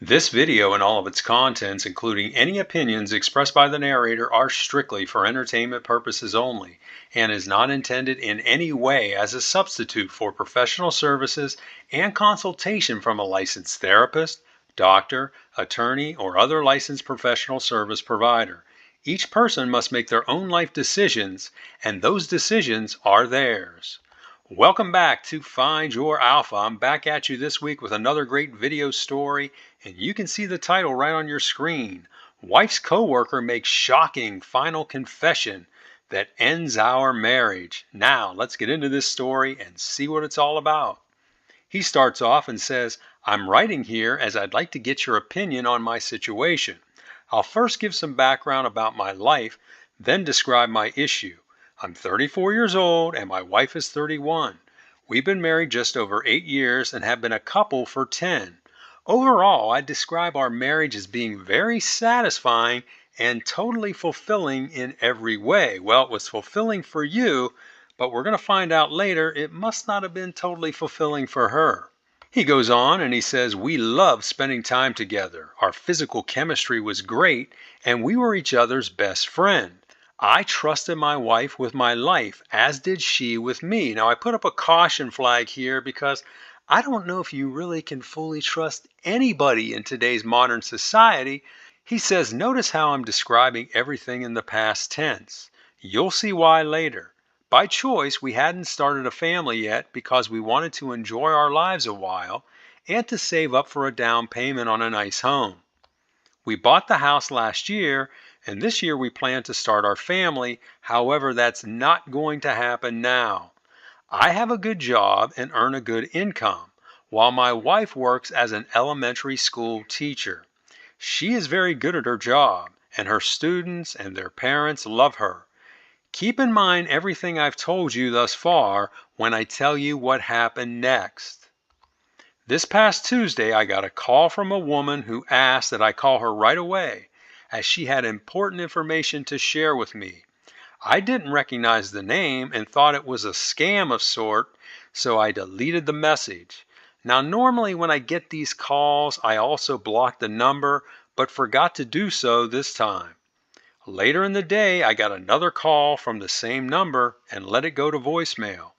This video and all of its contents, including any opinions expressed by the narrator, are strictly for entertainment purposes only and is not intended in any way as a substitute for professional services and consultation from a licensed therapist, doctor, attorney, or other licensed professional service provider. Each person must make their own life decisions, and those decisions are theirs. Welcome back to Find Your Alpha. I'm back at you this week with another great video story, and you can see the title right on your screen. Wife's coworker makes shocking final confession that ends our marriage. Now, let's get into this story and see what it's all about. He starts off and says, "I'm writing here as I'd like to get your opinion on my situation. I'll first give some background about my life, then describe my issue. I'm 34 years old and my wife is 31. We've been married just over 8 years and have been a couple for 10. Overall, I describe our marriage as being very satisfying and totally fulfilling in every way." Well, it was fulfilling for you, but we're going to find out later it must not have been totally fulfilling for her. He goes on and he says, "We loved spending time together. Our physical chemistry was great and we were each other's best friend. I trusted my wife with my life, as did she with me." Now, I put up a caution flag here because I don't know if you really can fully trust anybody in today's modern society. He says, "Notice how I'm describing everything in the past tense. You'll see why later. By choice, we hadn't started a family yet because we wanted to enjoy our lives a while and to save up for a down payment on a nice home. We bought the house last year, and this year we plan to start our family. However, that's not going to happen now. I have a good job and earn a good income, while my wife works as an elementary school teacher. She is very good at her job, and her students and their parents love her. Keep in mind everything I've told you thus far when I tell you what happened next. This past Tuesday, I got a call from a woman who asked that I call her right away, as she had important information to share with me. I didn't recognize the name and thought it was a scam of sort, so I deleted the message. Now, normally when I get these calls, I also block the number, but forgot to do so this time. Later in the day, I got another call from the same number and let it go to voicemail.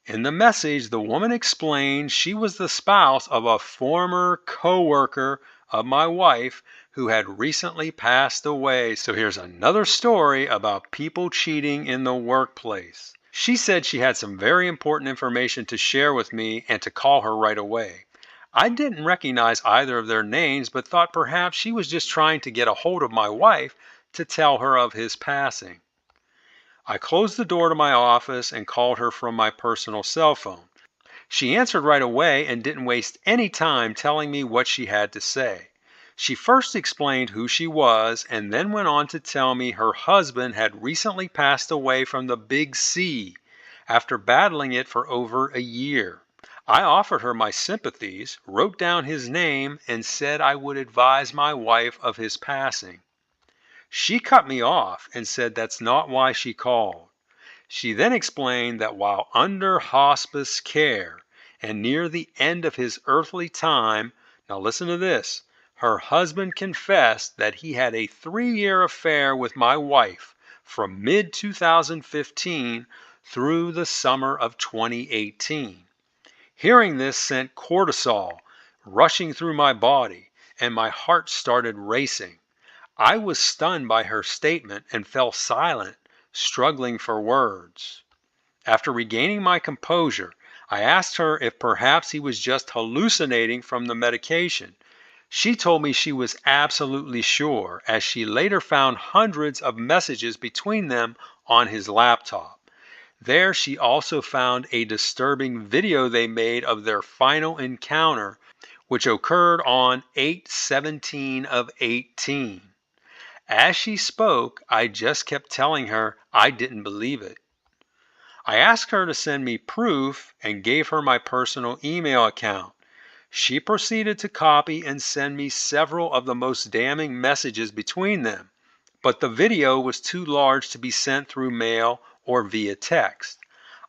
In the message, the woman explained she was the spouse of a former coworker of my wife who had recently passed away. So here's another story about people cheating in the workplace. She said she had some very important information to share with me and to call her right away. I didn't recognize either of their names, but thought perhaps she was just trying to get a hold of my wife to tell her of his passing. I closed the door to my office and called her from my personal cell phone. She answered right away and didn't waste any time telling me what she had to say. She first explained who she was and then went on to tell me her husband had recently passed away from the big C after battling it for over a year. I offered her my sympathies, wrote down his name, and said I would advise my wife of his passing. She cut me off and said that's not why she called. She then explained that while under hospice care and near the end of his earthly time, now listen to this, her husband confessed that he had a 3-year affair with my wife from mid-2015 through the summer of 2018. Hearing this sent cortisol rushing through my body and my heart started racing. I was stunned by her statement and fell silent, struggling for words. After regaining my composure, I asked her if perhaps he was just hallucinating from the medication. She told me she was absolutely sure, as she later found hundreds of messages between them on his laptop. There she also found a disturbing video they made of their final encounter, which occurred on 8/17 of 18. As she spoke, I just kept telling her I didn't believe it. I asked her to send me proof and gave her my personal email account. She proceeded to copy and send me several of the most damning messages between them, but the video was too large to be sent through mail or via text.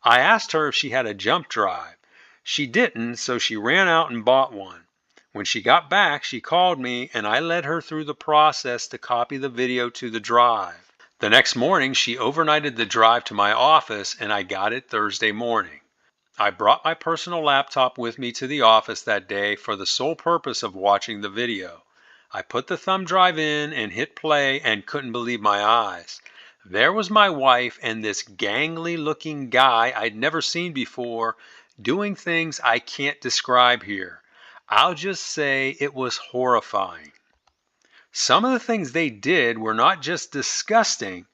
I asked her if she had a jump drive. She didn't, so she ran out and bought one. When she got back, she called me and I led her through the process to copy the video to the drive. The next morning, she overnighted the drive to my office and I got it Thursday morning. I brought my personal laptop with me to the office that day for the sole purpose of watching the video. I put the thumb drive in and hit play and couldn't believe my eyes. There was my wife and this gangly looking guy I'd never seen before doing things I can't describe here. I'll just say it was horrifying. Some of the things they did were not just disgusting,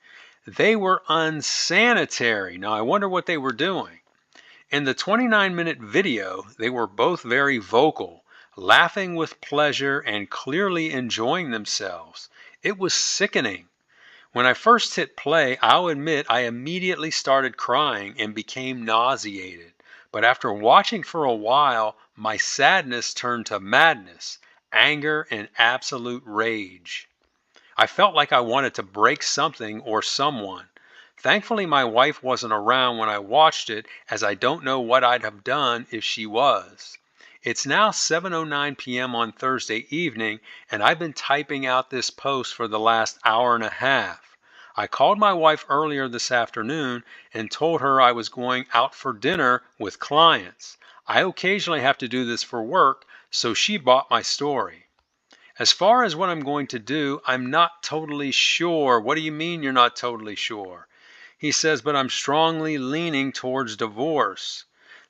they were unsanitary. Now I wonder what they were doing. In the 29-minute video, they were both very vocal, laughing with pleasure and clearly enjoying themselves. It was sickening. When I first hit play, I'll admit I immediately started crying and became nauseated. But after watching for a while, my sadness turned to madness, anger, and absolute rage. I felt like I wanted to break something or someone. Thankfully, my wife wasn't around when I watched it, as I don't know what I'd have done if she was. It's now 7:09 p.m. on Thursday evening, and I've been typing out this post for the last hour and a half. I called my wife earlier this afternoon and told her I was going out for dinner with clients. I occasionally have to do this for work, so she bought my story. As far as what I'm going to do, I'm not totally sure. What do you mean you're not totally sure? He says, but I'm strongly leaning towards divorce.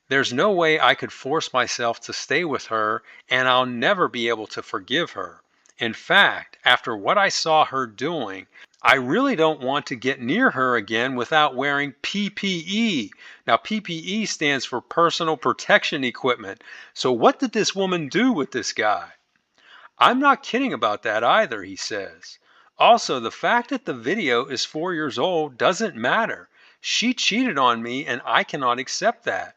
There's no way I could force myself to stay with her, and I'll never be able to forgive her. In fact, after what I saw her doing, I really don't want to get near her again without wearing PPE. Now, PPE stands for personal protection equipment. So what did this woman do with this guy? I'm not kidding about that either, he says. Also, the fact that the video is 4 years old doesn't matter. She cheated on me and I cannot accept that.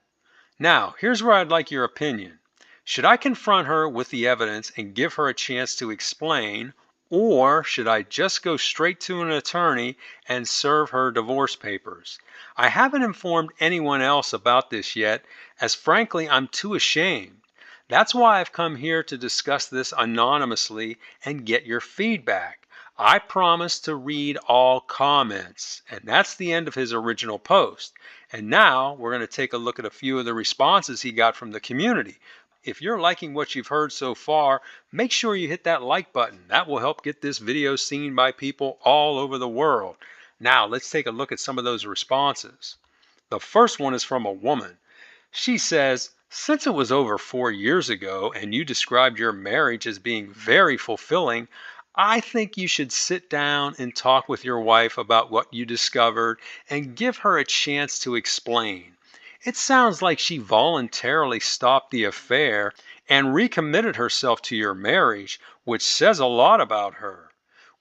Now, here's where I'd like your opinion. Should I confront her with the evidence and give her a chance to explain, or should I just go straight to an attorney and serve her divorce papers? I haven't informed anyone else about this yet, as frankly, I'm too ashamed. That's why I've come here to discuss this anonymously and get your feedback. I promise to read all comments. And that's the end of his original post. And now we're going to take a look at a few of the responses he got from the community. If you're liking what you've heard so far, make sure you hit that like button. That will help get this video seen by people all over the world. Now let's take a look at some of those responses. The first one is from a woman. She says, since it was over 4 years ago and you described your marriage as being very fulfilling, I think you should sit down and talk with your wife about what you discovered and give her a chance to explain. It sounds like she voluntarily stopped the affair and recommitted herself to your marriage, which says a lot about her.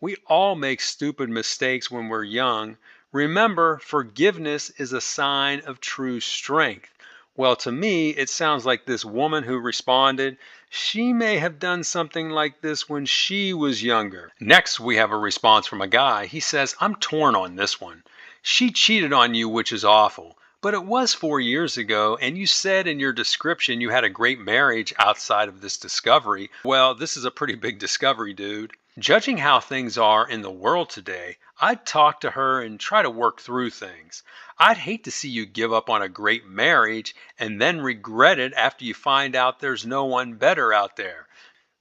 We all make stupid mistakes when we're young. Remember, forgiveness is a sign of true strength. Well, to me, it sounds like this woman who responded, she may have done something like this when she was younger. Next, we have a response from a guy. He says, I'm torn on this one. She cheated on you, which is awful. But it was 4 years ago, and you said in your description you had a great marriage outside of this discovery. Well, this is a pretty big discovery, dude. Judging how things are in the world today, I'd talk to her and try to work through things. I'd hate to see you give up on a great marriage and then regret it after you find out there's no one better out there.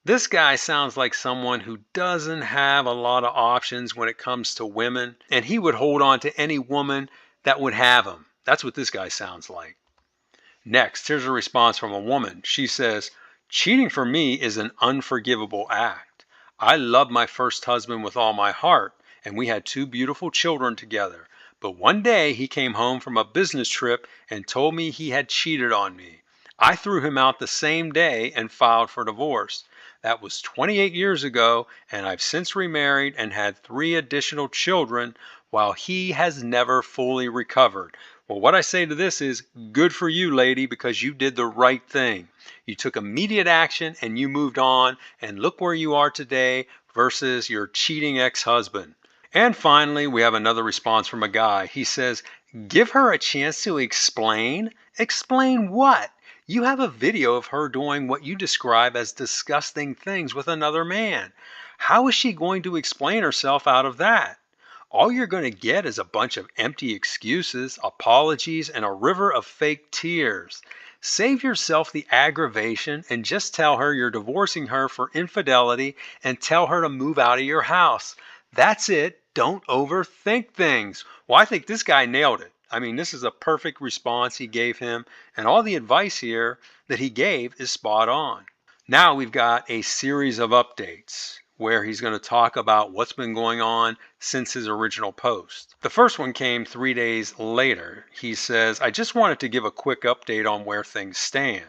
This guy sounds like someone who doesn't have a lot of options when it comes to women, and he would hold on to any woman that would have him. That's what this guy sounds like. Next, here's a response from a woman. She says, cheating for me is an unforgivable act. I loved my first husband with all my heart, and we had 2 beautiful children together. But one day he came home from a business trip and told me he had cheated on me. I threw him out the same day and filed for divorce. That was 28 years ago, and I've since remarried and had 3 additional children, while he has never fully recovered. Well, what I say to this is, good for you, lady, because you did the right thing. You took immediate action and you moved on, and look where you are today versus your cheating ex-husband. And finally, we have another response from a guy. He says, give her a chance to explain. Explain what? You have a video of her doing what you describe as disgusting things with another man. How is she going to explain herself out of that? All you're going to get is a bunch of empty excuses, apologies, and a river of fake tears. Save yourself the aggravation and just tell her you're divorcing her for infidelity and tell her to move out of your house. That's it. Don't overthink things. Well, I think this guy nailed it. I mean, this is a perfect response he gave him, and all the advice here that he gave is spot on. Now we've got a series of updates where he's going to talk about what's been going on since his original post. The first one came 3 days later. He says, I just wanted to give a quick update on where things stand.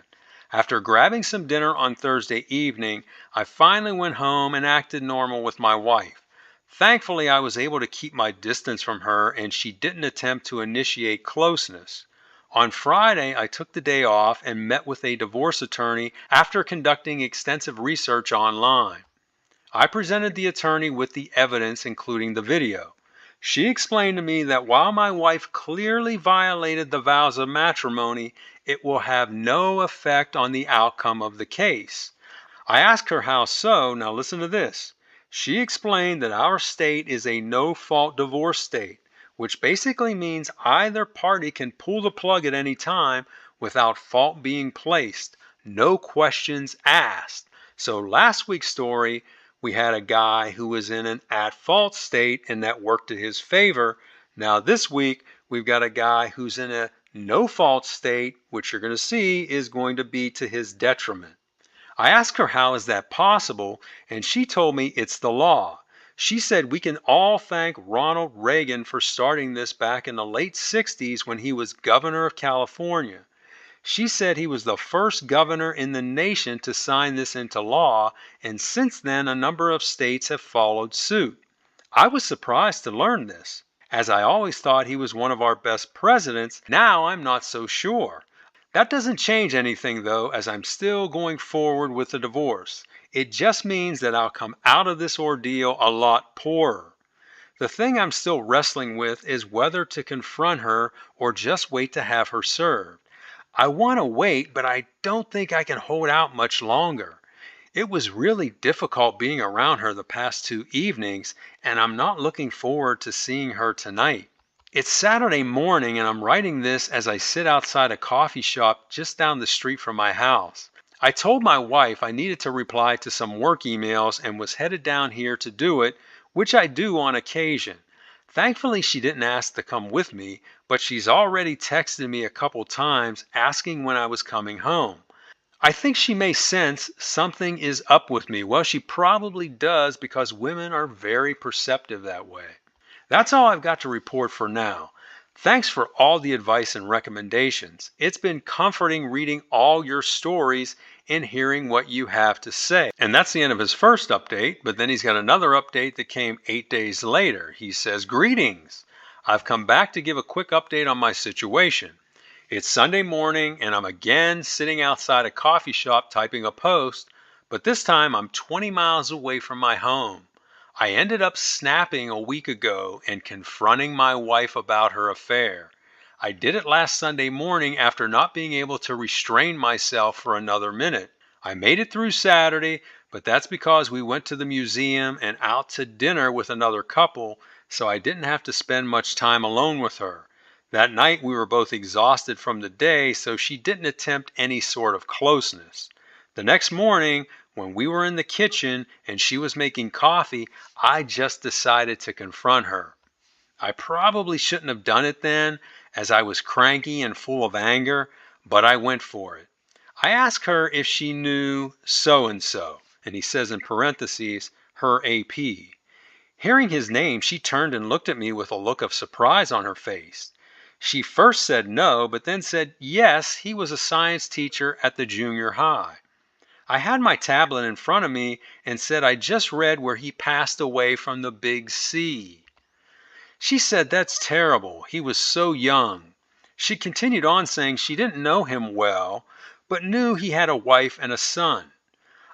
After grabbing some dinner on Thursday evening, I finally went home and acted normal with my wife. Thankfully, I was able to keep my distance from her and she didn't attempt to initiate closeness. On Friday, I took the day off and met with a divorce attorney after conducting extensive research online. I presented the attorney with the evidence, including the video. She explained to me that while my wife clearly violated the vows of matrimony, it will have no effect on the outcome of the case. I asked her how so. Now listen to this. She explained that our state is a no-fault divorce state, which basically means either party can pull the plug at any time without fault being placed, no questions asked. So last week's story, we had a guy who was in an at-fault state and that worked to his favor. Now this week, we've got a guy who's in a no-fault state, which you're going to see is going to be to his detriment. I asked her how is that possible, and she told me it's the law. She said we can all thank Ronald Reagan for starting this back in the late 60s when he was governor of California. She said he was the first governor in the nation to sign this into law, and since then a number of states have followed suit. I was surprised to learn this, as I always thought he was one of our best presidents. Now I'm not so sure. That doesn't change anything though, as I'm still going forward with the divorce. It just means that I'll come out of this ordeal a lot poorer. The thing I'm still wrestling with is whether to confront her or just wait to have her served. I want to wait, but I don't think I can hold out much longer. It was really difficult being around her the past 2 evenings, and I'm not looking forward to seeing her tonight. It's Saturday morning and I'm writing this as I sit outside a coffee shop just down the street from my house. I told my wife I needed to reply to some work emails and was headed down here to do it, which I do on occasion. Thankfully, she didn't ask to come with me, but she's already texted me a couple times asking when I was coming home. I think she may sense something is up with me. Well, she probably does because women are very perceptive that way. That's all I've got to report for now. Thanks for all the advice and recommendations. It's been comforting reading all your stories and hearing what you have to say. And that's the end of his first update, but then he's got another update that came 8 days later. He says, greetings. I've come back to give a quick update on my situation. It's Sunday morning and I'm again sitting outside a coffee shop typing a post, but this time I'm 20 miles away from my home. I ended up snapping a week ago and confronting my wife about her affair. I did it last Sunday morning after not being able to restrain myself for another minute. I made it through Saturday, but that's because we went to the museum and out to dinner with another couple, so I didn't have to spend much time alone with her. That night we were both exhausted from the day, so she didn't attempt any sort of closeness. The next morning, when we were in the kitchen and she was making coffee, I just decided to confront her. I probably shouldn't have done it then, as I was cranky and full of anger, but I went for it. I asked her if she knew so-and-so, and he says in parentheses, her AP. Hearing his name, she turned and looked at me with a look of surprise on her face. She first said no, but then said yes, he was a science teacher at the junior high. I had my tablet in front of me and said I just read where he passed away from the big C. She said that's terrible. He was so young. She continued on saying she didn't know him well, but knew he had a wife and a son.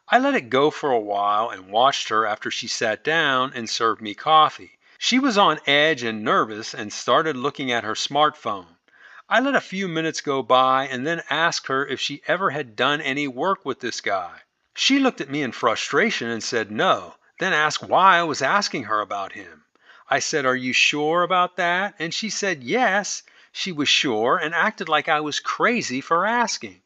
I let it go for a while and watched her after she sat down and served me coffee. She was on edge and nervous and started looking at her smartphone. I let a few minutes go by and then asked her if she ever had done any work with this guy. She looked at me in frustration and said no, then asked why I was asking her about him. I said, "Are you sure about that?" And she said yes, she was sure and acted like I was crazy for asking.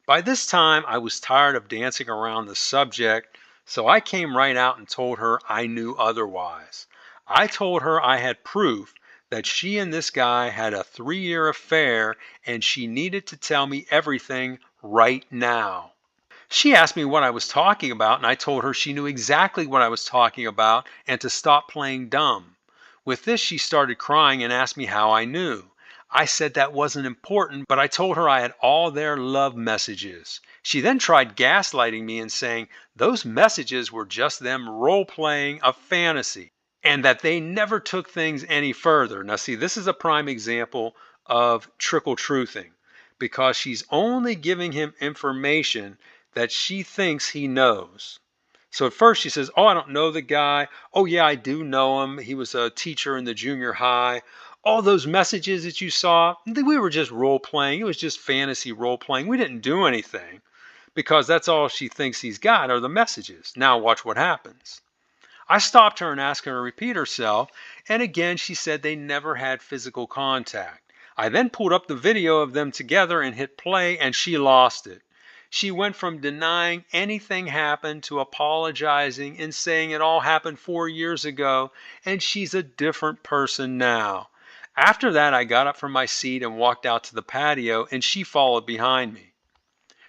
By this time, I was tired of dancing around the subject, so I came right out and told her I knew otherwise. I told her I had proof that she and this guy had a 3-year affair and she needed to tell me everything right now. She asked me what I was talking about, and I told her she knew exactly what I was talking about and to stop playing dumb. With this, she started crying and asked me how I knew. I said that wasn't important, but I told her I had all their love messages. She then tried gaslighting me and saying those messages were just them role playing a fantasy and that they never took things any further. Now, see, this is a prime example of trickle truthing because she's only giving him information that she thinks he knows. So at first she says, "Oh, I don't know the guy. Oh, yeah, I do know him. He was a teacher in the junior high. All those messages that you saw, we were just role playing. It was just fantasy role playing. We didn't do anything," because that's all she thinks he's got are the messages. Now watch what happens. I stopped her and asked her to repeat herself, and again she said they never had physical contact. I then pulled up the video of them together and hit play, and she lost it. She went from denying anything happened to apologizing and saying it all happened 4 years ago, and she's a different person now. After that, I got up from my seat and walked out to the patio, and she followed behind me.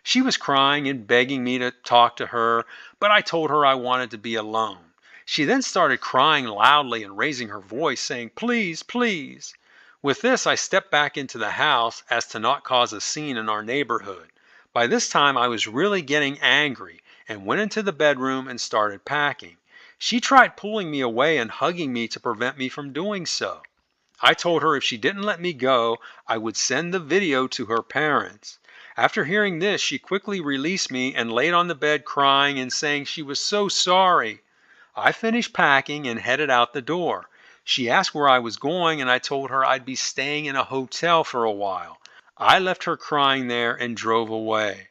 She was crying and begging me to talk to her, but I told her I wanted to be alone. She then started crying loudly and raising her voice, saying, "Please, please." With this, I stepped back into the house as to not cause a scene in our neighborhood. By this time, I was really getting angry and went into the bedroom and started packing. She tried pulling me away and hugging me to prevent me from doing so. I told her if she didn't let me go, I would send the video to her parents. After hearing this, she quickly released me and laid on the bed crying and saying she was so sorry. I finished packing and headed out the door. She asked where I was going, and I told her I'd be staying in a hotel for a while. I left her crying there and drove away.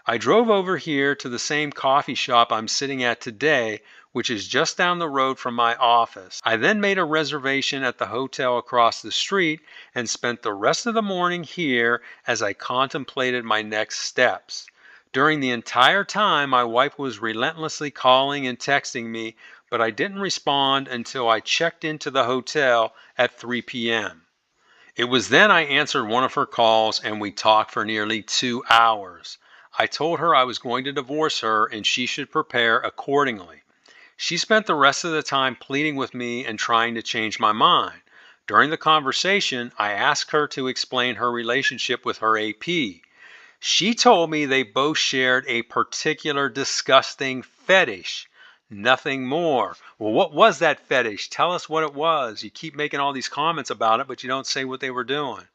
I drove over here to the same coffee shop I'm sitting at today, which is just down the road from my office. I then made a reservation at the hotel across the street and spent the rest of the morning here as I contemplated my next steps. During the entire time, my wife was relentlessly calling and texting me, but I didn't respond until I checked into the hotel at 3 p.m. It was then I answered one of her calls and we talked for nearly 2 hours. I told her I was going to divorce her and she should prepare accordingly. She spent the rest of the time pleading with me and trying to change my mind. During the conversation, I asked her to explain her relationship with her AP. She told me they both shared a particular disgusting fetish. Nothing more. Well, what was that fetish? Tell us what it was. You keep making all these comments about it, but you don't say what they were doing.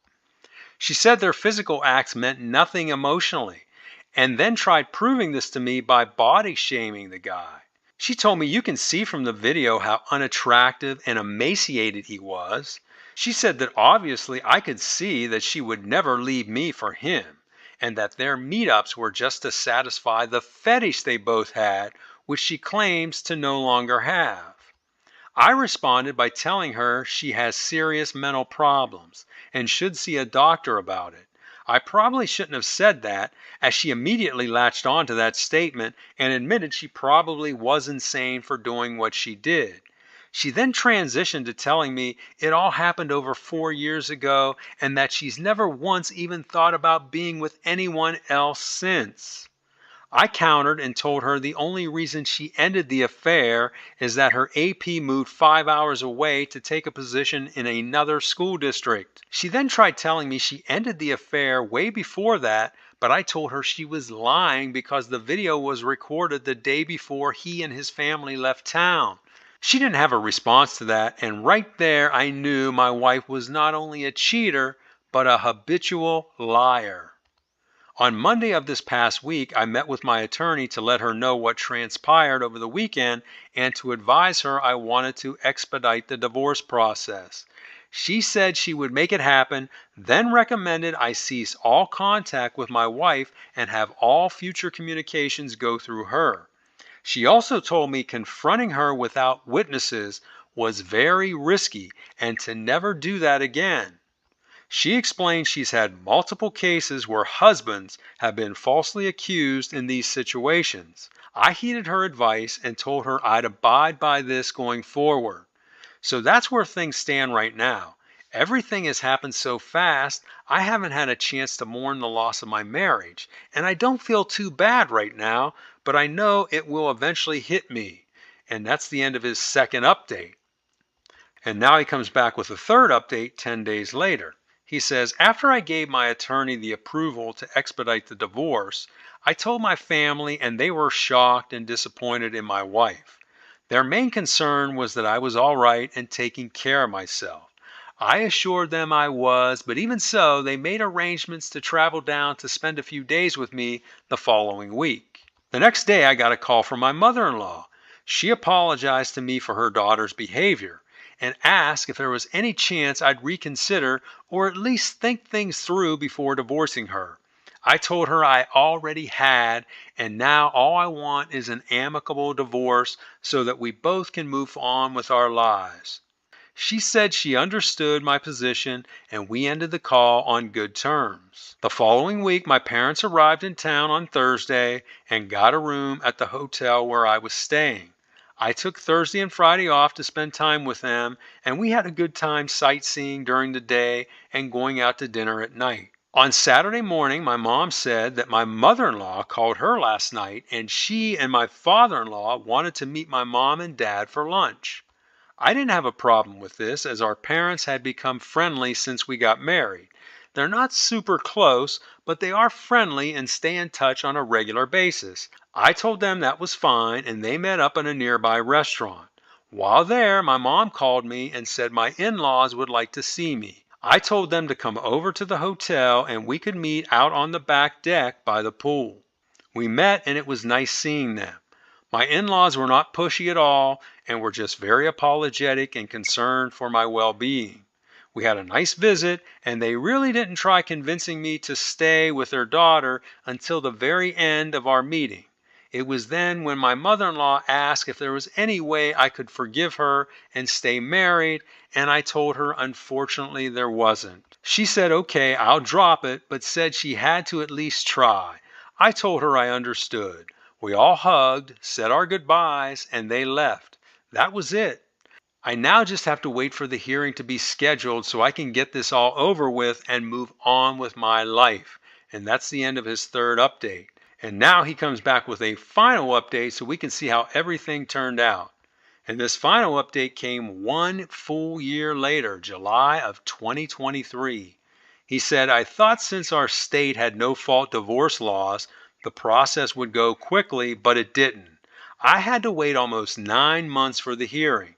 She said their physical acts meant nothing emotionally, and then tried proving this to me by body shaming the guy. She told me you can see from the video how unattractive and emaciated he was. She said that obviously I could see that she would never leave me for him, and that their meetups were just to satisfy the fetish they both had, which she claims to no longer have. I responded by telling her she has serious mental problems and should see a doctor about it. I probably shouldn't have said that, as she immediately latched on to that statement and admitted she probably was insane for doing what she did. She then transitioned to telling me it all happened over 4 years ago and that she's never once even thought about being with anyone else since. I countered and told her the only reason she ended the affair is that her AP moved 5 hours away to take a position in another school district. She then tried telling me she ended the affair way before that, but I told her she was lying because the video was recorded the day before he and his family left town. She didn't have a response to that, and right there I knew my wife was not only a cheater, but a habitual liar. On Monday of this past week, I met with my attorney to let her know what transpired over the weekend and to advise her I wanted to expedite the divorce process. She said she would make it happen, then recommended I cease all contact with my wife and have all future communications go through her. She also told me confronting her without witnesses was very risky and to never do that again. She explained she's had multiple cases where husbands have been falsely accused in these situations. I heeded her advice and told her I'd abide by this going forward. So that's where things stand right now. Everything has happened so fast, I haven't had a chance to mourn the loss of my marriage. And I don't feel too bad right now, but I know it will eventually hit me. And that's the end of his second update. And now he comes back with a third update 10 days later. He says, after I gave my attorney the approval to expedite the divorce, I told my family and they were shocked and disappointed in my wife. Their main concern was that I was all right and taking care of myself. I assured them I was, but even so, they made arrangements to travel down to spend a few days with me the following week. The next day, I got a call from my mother-in-law. She apologized to me for her daughter's behavior and asked if there was any chance I'd reconsider or at least think things through before divorcing her. I told her I already had, and now all I want is an amicable divorce so that we both can move on with our lives. She said she understood my position and we ended the call on good terms. The following week, my parents arrived in town on Thursday and got a room at the hotel where I was staying. I took Thursday and Friday off to spend time with them, and we had a good time sightseeing during the day and going out to dinner at night. On Saturday morning, my mom said that my mother-in-law called her last night and she and my father-in-law wanted to meet my mom and dad for lunch. I didn't have a problem with this as our parents had become friendly since we got married. They're not super close, but they are friendly and stay in touch on a regular basis. I told them that was fine and they met up in a nearby restaurant. While there, my mom called me and said my in-laws would like to see me. I told them to come over to the hotel and we could meet out on the back deck by the pool. We met and it was nice seeing them. My in-laws were not pushy at all and were just very apologetic and concerned for my well-being. We had a nice visit and they really didn't try convincing me to stay with their daughter until the very end of our meeting. It was then when my mother-in-law asked if there was any way I could forgive her and stay married, and I told her unfortunately there wasn't. She said, okay, I'll drop it, but said she had to at least try. I told her I understood. We all hugged, said our goodbyes, and they left. That was it. I now just have to wait for the hearing to be scheduled so I can get this all over with and move on with my life. And that's the end of his third update. And now he comes back with a final update so we can see how everything turned out. And this final update came 1 full year later, July of 2023. He said, I thought since our state had no-fault divorce laws, the process would go quickly, but it didn't. I had to wait almost 9 months for the hearing.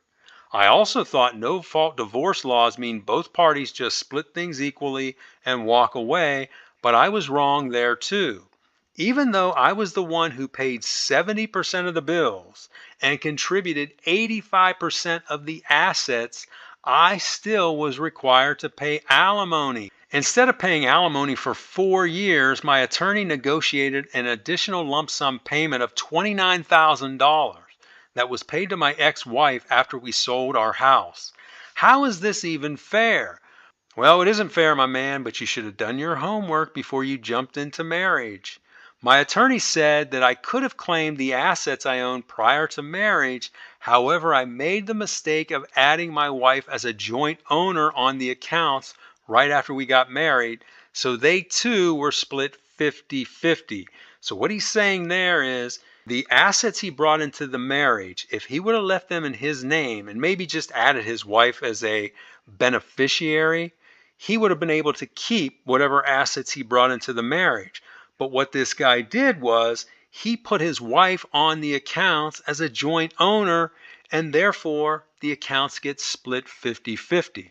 I also thought no-fault divorce laws mean both parties just split things equally and walk away, but I was wrong there too. Even though I was the one who paid 70% of the bills and contributed 85% of the assets, I still was required to pay alimony. Instead of paying alimony for 4 years, my attorney negotiated an additional lump sum payment of $29,000 that was paid to my ex-wife after we sold our house. How is this even fair? Well, it isn't fair, my man, but you should have done your homework before you jumped into marriage. My attorney said that I could have claimed the assets I owned prior to marriage. However, I made the mistake of adding my wife as a joint owner on the accounts right after we got married, so they too were split 50-50. So what he's saying there is the assets he brought into the marriage, if he would have left them in his name and maybe just added his wife as a beneficiary, he would have been able to keep whatever assets he brought into the marriage. But what this guy did was he put his wife on the accounts as a joint owner, and therefore the accounts get split 50-50.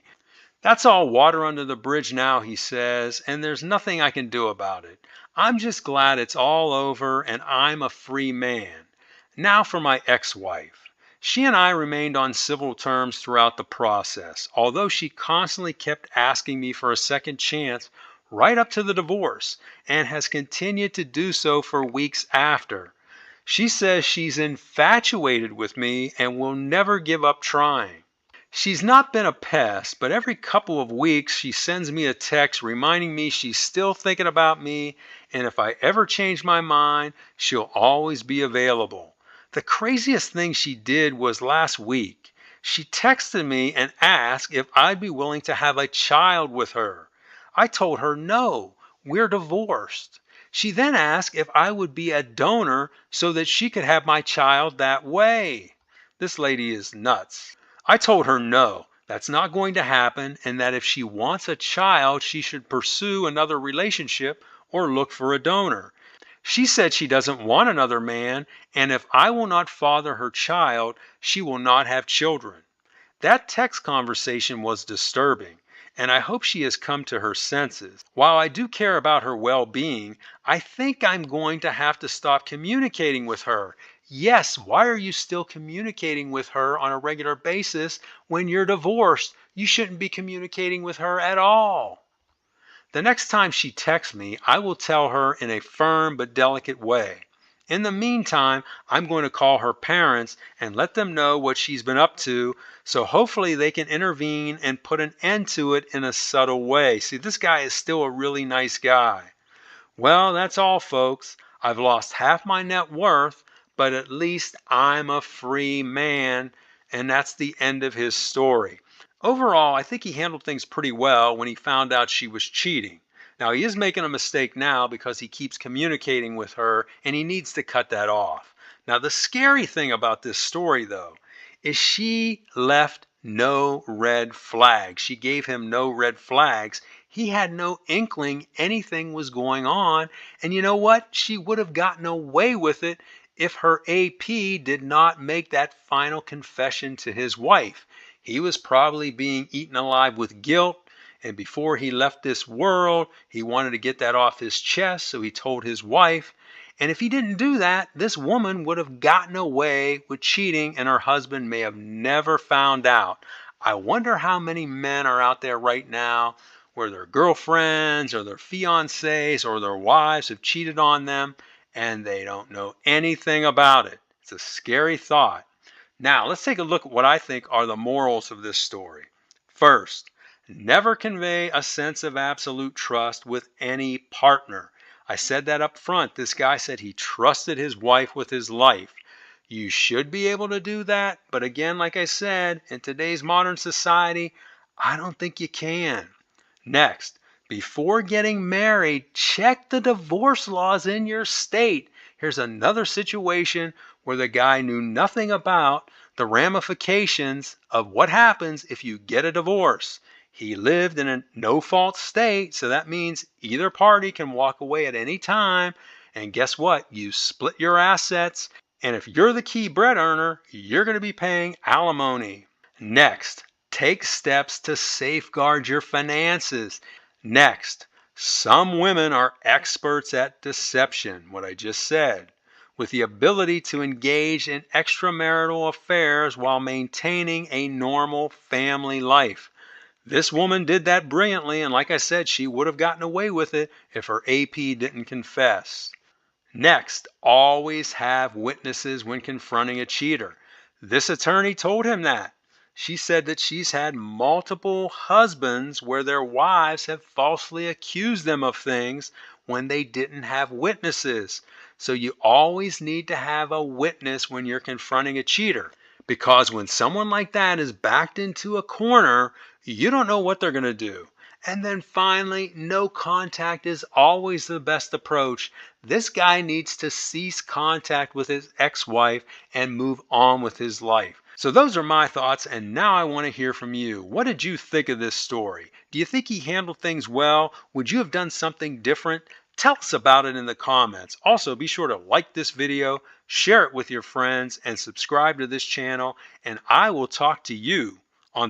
That's all water under the bridge now, he says, and there's nothing I can do about it. I'm just glad it's all over and I'm a free man. Now for my ex-wife. She and I remained on civil terms throughout the process, although she constantly kept asking me for a second chance right up to the divorce and has continued to do so for weeks after. She says she's infatuated with me and will never give up trying. She's not been a pest, but every couple of weeks she sends me a text reminding me she's still thinking about me, and if I ever change my mind, she'll always be available. The craziest thing she did was last week. She texted me and asked if I'd be willing to have a child with her. I told her no, we're divorced. She then asked if I would be a donor so that she could have my child that way. This lady is nuts. I told her no, that's not going to happen, and that if she wants a child, she should pursue another relationship or look for a donor. She said she doesn't want another man, and if I will not father her child, she will not have children. That text conversation was disturbing, and I hope she has come to her senses. While I do care about her well being, I think I'm going to have to stop communicating with her. Yes, why are you still communicating with her on a regular basis when you're divorced? You shouldn't be communicating with her at all. The next time she texts me, I will tell her in a firm but delicate way. In the meantime, I'm going to call her parents and let them know what she's been up to, so hopefully they can intervene and put an end to it in a subtle way. See, this guy is still a really nice guy. Well, that's all, folks. I've lost half my net worth, but at least I'm a free man. And that's the end of his story. Overall, I think he handled things pretty well when he found out she was cheating. Now, he is making a mistake now because he keeps communicating with her and he needs to cut that off. Now, the scary thing about this story, though, is she left no red flags. She gave him no red flags. He had no inkling anything was going on. And you know what? She would have gotten away with it if her AP did not make that final confession to his wife. He was probably being eaten alive with guilt. And before he left this world, he wanted to get that off his chest. So he told his wife. And if he didn't do that, this woman would have gotten away with cheating and her husband may have never found out. I wonder how many men are out there right now where their girlfriends or their fiancés or their wives have cheated on them and they don't know anything about it. It's a scary thought. Now, let's take a look at what I think are the morals of this story. First, never convey a sense of absolute trust with any partner. I said that up front. This guy said he trusted his wife with his life. You should be able to do that, but again, like I said, in today's modern society, I don't think you can. Next, before getting married, check the divorce laws in your state. Here's another situation where the guy knew nothing about the ramifications of what happens if you get a divorce. He lived in a no-fault state, so that means either party can walk away at any time. And guess what? You split your assets, and if you're the key bread earner, you're going to be paying alimony. Next, take steps to safeguard your finances. Next, some women are experts at deception, what I just said, with the ability to engage in extramarital affairs while maintaining a normal family life. This woman did that brilliantly, and like I said, she would have gotten away with it if her AP didn't confess. Next, always have witnesses when confronting a cheater. This attorney told him that. She said that she's had multiple husbands where their wives have falsely accused them of things when they didn't have witnesses. So you always need to have a witness when you're confronting a cheater. Because when someone like that is backed into a corner, you don't know what they're going to do. And then finally, no contact is always the best approach. This guy needs to cease contact with his ex-wife and move on with his life. So those are my thoughts, and now I want to hear from you. What did you think of this story? Do you think he handled things well? Would you have done something different? Tell us about it in the comments. Also, be sure to like this video, share it with your friends, and subscribe to this channel, and I will talk to you